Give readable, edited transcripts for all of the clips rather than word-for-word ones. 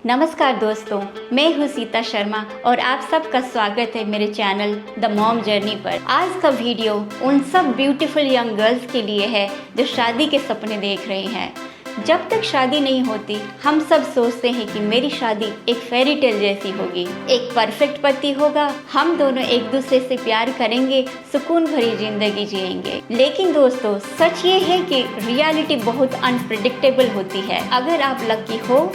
नमस्कार दोस्तों, मैं हूँ सीता शर्मा और आप सबका स्वागत है मेरे चैनल द मॉम जर्नी पर। आज का वीडियो उन सब ब्यूटीफुल यंग गर्ल्स के लिए है जो शादी के सपने देख रही हैं। जब तक शादी नहीं होती हम सब सोचते हैं कि मेरी शादी एक फेरी टेल जैसी होगी, एक परफेक्ट पति होगा, हम दोनों एक दूसरे से प्यार करेंगे, सुकून भरी जिंदगी जिएंगे। लेकिन दोस्तों, सच ये है कि रियलिटी बहुत अनप्रिडिक्टेबल होती है। अगर आप लकी हो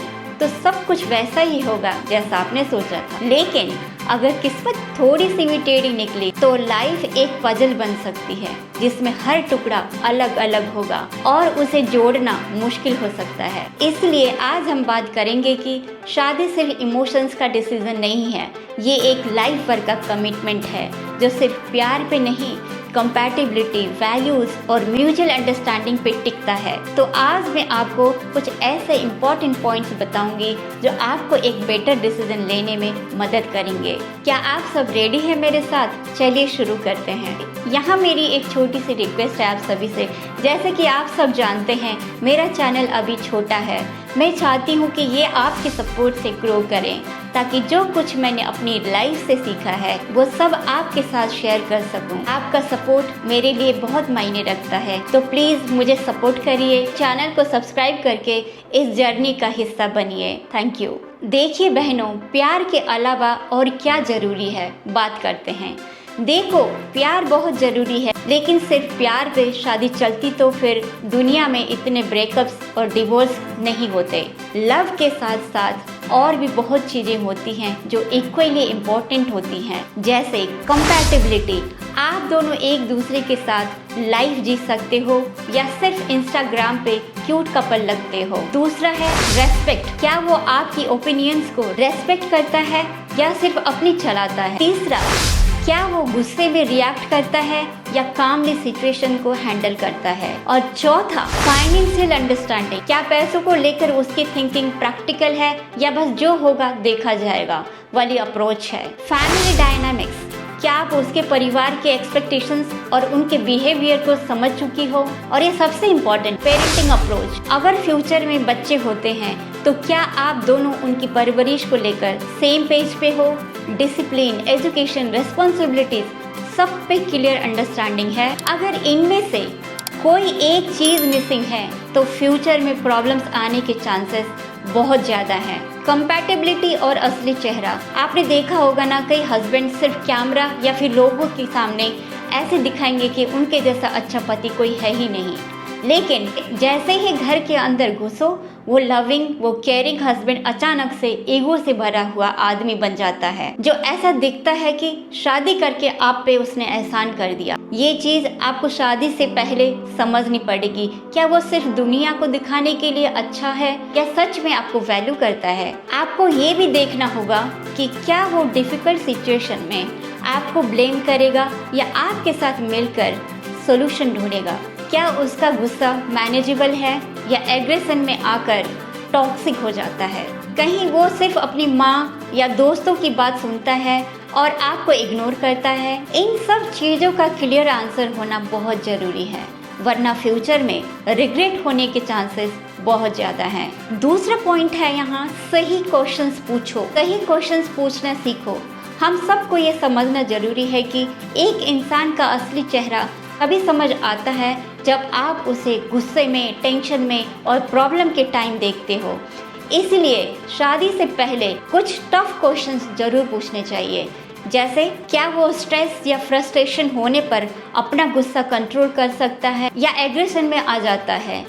तो सब कुछ वैसा ही होगा जैसा आपने सोचा था, लेकिन अगर किस्मत थोड़ी सी भी टेढ़ी निकली तो लाइफ एक पजल बन सकती है जिसमें हर टुकड़ा अलग अलग होगा और उसे जोड़ना मुश्किल हो सकता है। इसलिए आज हम बात करेंगे कि शादी सिर्फ इमोशंस का डिसीजन नहीं है, ये एक लाइफ भर का कमिटमेंट है जो सिर्फ प्यार पे नहीं, कंपैटिबिलिटी, वैल्यूज और म्यूचुअल अंडरस्टैंडिंग पे टिकता है। तो आज मैं आपको कुछ ऐसे इम्पोर्टेंट पॉइंट्स बताऊंगी जो आपको एक बेटर डिसीजन लेने में मदद करेंगे। क्या आप सब रेडी हैं मेरे साथ? चलिए शुरू करते हैं। यहाँ मेरी एक छोटी सी रिक्वेस्ट है आप सभी से। जैसे कि आप सब जानते हैं, मेरा चैनल अभी छोटा है। मैं चाहती हूँ कि ये आपके सपोर्ट से ग्रो करें ताकि जो कुछ मैंने अपनी लाइफ से सीखा है वो सब आपके साथ शेयर कर सकूं। आपका सपोर्ट मेरे लिए बहुत मायने रखता है, तो प्लीज़ मुझे सपोर्ट करिए, चैनल को सब्सक्राइब करके इस जर्नी का हिस्सा बनिए। Thank you. देखिए बहनों, प्यार के अलावा और क्या ज़रूरी है, बात करते हैं। देखो, प्यार बहुत ज़रूरी है, लेकिन सिर्फ प्यार पे शादी चलती तो फिर दुनिया में इतने ब्रेकअप्स और डिवोर्स नहीं होते। लव के साथ साथ और भी बहुत चीज़ें होती हैं जो इक्वली इम्पोर्टेंट होती हैं, जैसे कंपैटिबिलिटी। आप दोनों एक दूसरे के साथ लाइफ जी सकते हो या सिर्फ इंस्टाग्राम पे क्यूट कपल लगते हो। दूसरा है रेस्पेक्ट। क्या वो आपकी ओपिनियंस को रेस्पेक्ट करता है या सिर्फ अपनी चलाता है? तीसरा, क्या वो गुस्से में रिएक्ट करता है या कामली सिचुएशन को हैंडल करता है? और चौथा, फाइनेंशियल अंडरस्टैंडिंग। क्या पैसों को लेकर उसकी थिंकिंग प्रैक्टिकल है या बस जो होगा देखा जाएगा वाली अप्रोच है? Family dynamics. क्या आप उसके परिवार के एक्सपेक्टेशंस और उनके बिहेवियर को समझ चुकी हो? और ये सबसे इम्पोर्टेंट, पेरेंटिंग अप्रोच। अगर फ्यूचर में बच्चे होते हैं तो क्या आप दोनों उनकी परवरिश को लेकर सेम पेज पे हो? डिसिप्लिन, एजुकेशन, रिस्पॉन्सिबिलिटीज, सब पे क्लियर अंडरस्टैंडिंग है? अगर इनमें से कोई एक चीज़ मिसिंग है तो फ्यूचर में प्रॉब्लम्स आने के चांसेस बहुत ज़्यादा हैं। कंपैटिबिलिटी और असली चेहरा। आपने देखा होगा ना, कई हस्बैंड सिर्फ कैमरा या फिर लोगों के सामने ऐसे दिखाएंगे कि उनके जैसा अच्छा पति कोई है ही नहीं, लेकिन जैसे ही घर के अंदर घुसो वो लविंग, वो केयरिंग हस्बैंड अचानक से ईगो से भरा हुआ आदमी बन जाता है जो ऐसा दिखता है कि शादी करके आप पे उसने एहसान कर दिया। ये चीज़ आपको शादी से पहले समझनी पड़ेगी। क्या वो सिर्फ दुनिया को दिखाने के लिए अच्छा है या सच में आपको वैल्यू करता है? आपको ये भी देखना होगा कि क्या वो डिफिकल्ट सिचुएशन में आपको ब्लेम करेगा या आपके साथ मिलकर सोल्यूशन ढूंढेगा? क्या उसका गुस्सा मैनेजेबल है या एग्रेशन में आकर टॉक्सिक हो जाता है? कहीं वो सिर्फ अपनी माँ या दोस्तों की बात सुनता है और आपको इग्नोर करता है? इन सब चीज़ों का क्लियर आंसर होना बहुत ज़रूरी है, वरना फ्यूचर में रिग्रेट होने के चांसेस बहुत ज़्यादा हैं। दूसरा पॉइंट है यहाँ, सही क्वेश्चंस पूछो। सही क्वेश्चंस पूछना सीखो। हम सबको ये समझना ज़रूरी है कि एक इंसान का असली चेहरा तभी समझ आता है जब आप उसे गुस्से में, टेंशन में और प्रॉब्लम के टाइम देखते हो। इसलिए शादी से पहले कुछ टफ क्वेश्चंस जरूर पूछने चाहिए, जैसे क्या वो स्ट्रेस या फ्रस्ट्रेशन होने पर अपना गुस्सा कंट्रोल कर सकता है या एग्रेशन में आ जाता है?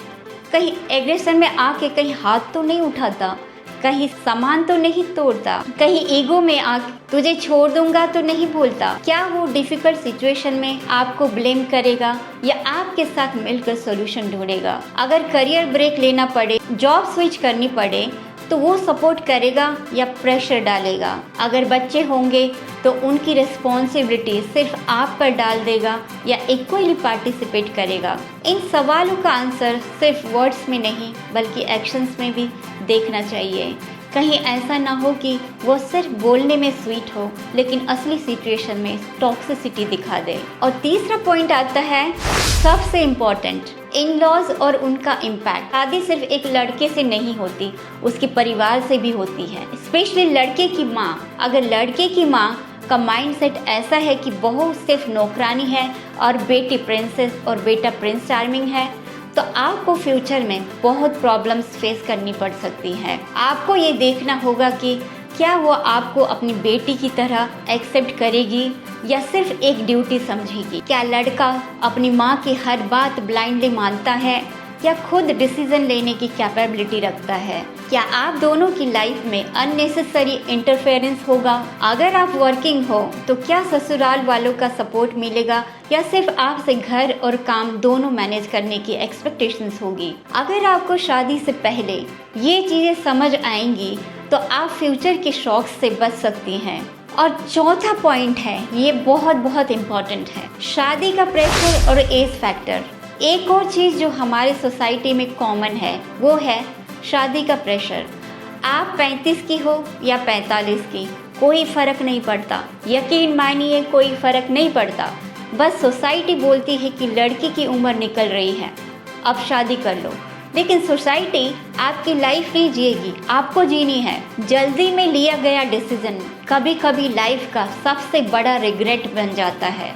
कहीं एग्रेशन में आके कहीं हाथ तो नहीं उठाता, कहीं सामान तो नहीं तोड़ता, कहीं ईगो में आके तुझे छोड़ दूंगा तो नहीं बोलता? क्या वो डिफिकल्ट सिचुएशन में आपको ब्लेम करेगा या आपके साथ मिलकर सॉल्यूशन ढूंढेगा? अगर करियर ब्रेक लेना पड़े, जॉब स्विच करनी पड़े, तो वो सपोर्ट करेगा या प्रेशर डालेगा? अगर बच्चे होंगे तो उनकी रिस्पॉन्सिबिलिटी सिर्फ आप पर डाल देगा या इक्वली पार्टिसिपेट करेगा? इन सवालों का आंसर सिर्फ वर्ड्स में नहीं बल्कि एक्शंस में भी देखना चाहिए। कहीं ऐसा ना हो कि वो सिर्फ बोलने में स्वीट हो लेकिन असली सिचुएशन में टॉक्सिसिटी दिखा दे। और तीसरा पॉइंट आता है सबसे इम्पोर्टेंट, इन लॉज और उनका इम्पैक्ट। शादी सिर्फ एक लड़के से नहीं होती, उसके परिवार से भी होती है, स्पेशली लड़के की माँ। अगर लड़के की माँ का माइंडसेट ऐसा है कि बहू सिर्फ नौकरानी है और बेटी प्रिंसेस और बेटा प्रिंस चार्मिंग है, तो आपको फ्यूचर में बहुत प्रॉब्लम्स फेस करनी पड़ सकती हैं। आपको ये देखना होगा कि क्या वो आपको अपनी बेटी की तरह एक्सेप्ट करेगी या सिर्फ एक ड्यूटी समझेगी। क्या लड़का अपनी माँ की हर बात ब्लाइंडली मानता है या खुद डिसीजन लेने की कैपेबिलिटी रखता है। क्या आप दोनों की लाइफ में अननेसेसरी इंटरफेरेंस होगा। अगर आप वर्किंग हो तो क्या ससुराल वालों का सपोर्ट मिलेगा या सिर्फ आपसे घर और काम दोनों मैनेज करने की एक्सपेक्टेशंस होगी। अगर आपको शादी से पहले ये चीज़ें समझ आएंगी तो आप फ्यूचर के शॉक से बच सकती हैं। और चौथा पॉइंट है, ये बहुत इम्पोर्टेंट है, शादी का प्रेशर और एज फैक्टर। एक और चीज़ जो हमारे सोसाइटी में कॉमन है वो है शादी का प्रेशर। आप 35 की हो या 45 की, कोई फ़र्क नहीं पड़ता। यकीन मानिए कोई फ़र्क नहीं पड़ता। बस सोसाइटी बोलती है कि लड़की की उम्र निकल रही है, अब शादी कर लो। लेकिन सोसाइटी आपकी लाइफ नहीं जिएगी, आपको जीनी है। जल्दी में लिया गया डिसीजन कभी कभी लाइफ का सबसे बड़ा रिग्रेट बन जाता है।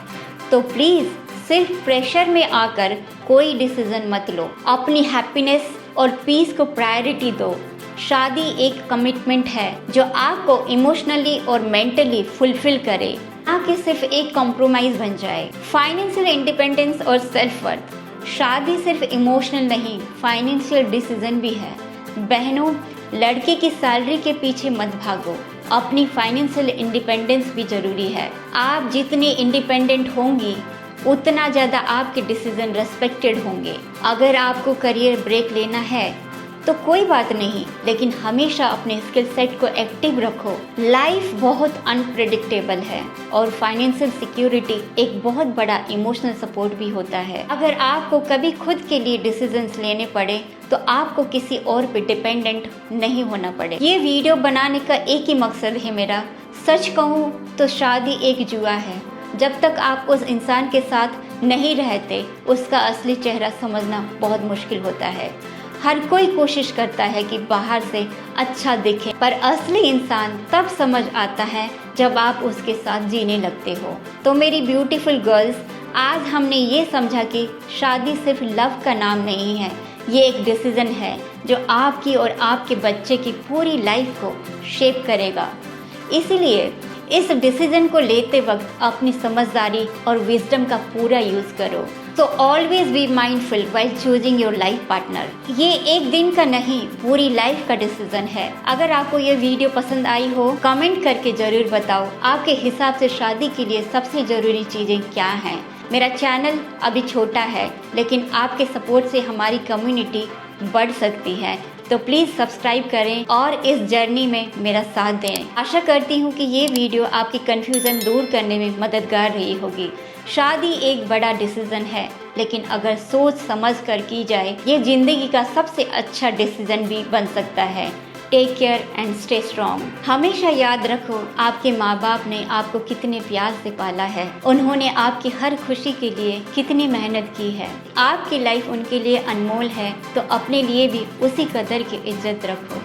तो प्लीज़ सिर्फ प्रेशर में आकर कोई डिसीजन मत लो। अपनी हैप्पीनेस और पीस को प्रायोरिटी दो। शादी एक कमिटमेंट है जो आपको इमोशनली और मेंटली फुलफिल करे, ना कि सिर्फ एक कॉम्प्रोमाइज़ बन जाए। फाइनेंशियल इंडिपेंडेंस और सेल्फ वर्थ। शादी सिर्फ इमोशनल नहीं, फाइनेंशियल डिसीजन भी है। बहनों, लड़के की सैलरी के पीछे मत भागो, अपनी फाइनेंशियल इंडिपेंडेंस भी ज़रूरी है। आप जितनी इंडिपेंडेंट होंगी उतना ज़्यादा आपके डिसीजन रेस्पेक्टेड होंगे। अगर आपको करियर ब्रेक लेना है तो कोई बात नहीं, लेकिन हमेशा अपने स्किल सेट को एक्टिव रखो। लाइफ बहुत अनप्रेडिक्टेबल है और फाइनेंशियल सिक्योरिटी एक बहुत बड़ा इमोशनल सपोर्ट भी होता है। अगर आपको कभी खुद के लिए डिसीजंस लेने पड़े तो आपको किसी और पे डिपेंडेंट नहीं होना पड़े। ये वीडियो बनाने का एक ही मकसद है मेरा, सच कहूँ तो शादी एक जुआ है। जब तक आप उस इंसान के साथ नहीं रहते उसका असली चेहरा समझना बहुत मुश्किल होता है। हर कोई कोशिश करता है कि बाहर से अच्छा दिखे, पर असली इंसान तब समझ आता है जब आप उसके साथ जीने लगते हो। तो मेरी ब्यूटीफुल गर्ल्स, आज हमने ये समझा कि शादी सिर्फ लव का नाम नहीं है, ये एक डिसीजन है जो आपकी और आपके बच्चे की पूरी लाइफ को शेप करेगा। इसीलिए इस डिसीजन को लेते वक्त अपनी समझदारी और विजडम का पूरा यूज़ करो। तो always be mindful while choosing your life partner. ये एक दिन का नहीं, पूरी लाइफ का डिसीजन है। अगर आपको ये वीडियो पसंद आई हो, कमेंट करके ज़रूर बताओ आपके हिसाब से शादी के लिए सबसे ज़रूरी चीज़ें क्या हैं। मेरा चैनल अभी छोटा है, लेकिन आपके सपोर्ट से हमारी कम्युनिटी बढ़ सकती है। तो प्लीज़ सब्सक्राइब करें और इस जर्नी में मेरा साथ दें। आशा करती हूँ कि ये वीडियो आपकी कन्फ्यूज़न दूर करने में मददगार रही होगी। शादी एक बड़ा डिसीज़न है, लेकिन अगर सोच समझ कर की जाए ये ज़िंदगी का सबसे अच्छा डिसीज़न भी बन सकता है। Take care and stay strong. हमेशा याद रखो आपके माँ बाप ने आपको कितने प्यार से पाला है, उन्होंने आपकी हर खुशी के लिए कितनी मेहनत की है। आपकी लाइफ उनके लिए अनमोल है, तो अपने लिए भी उसी कदर की इज्जत रखो।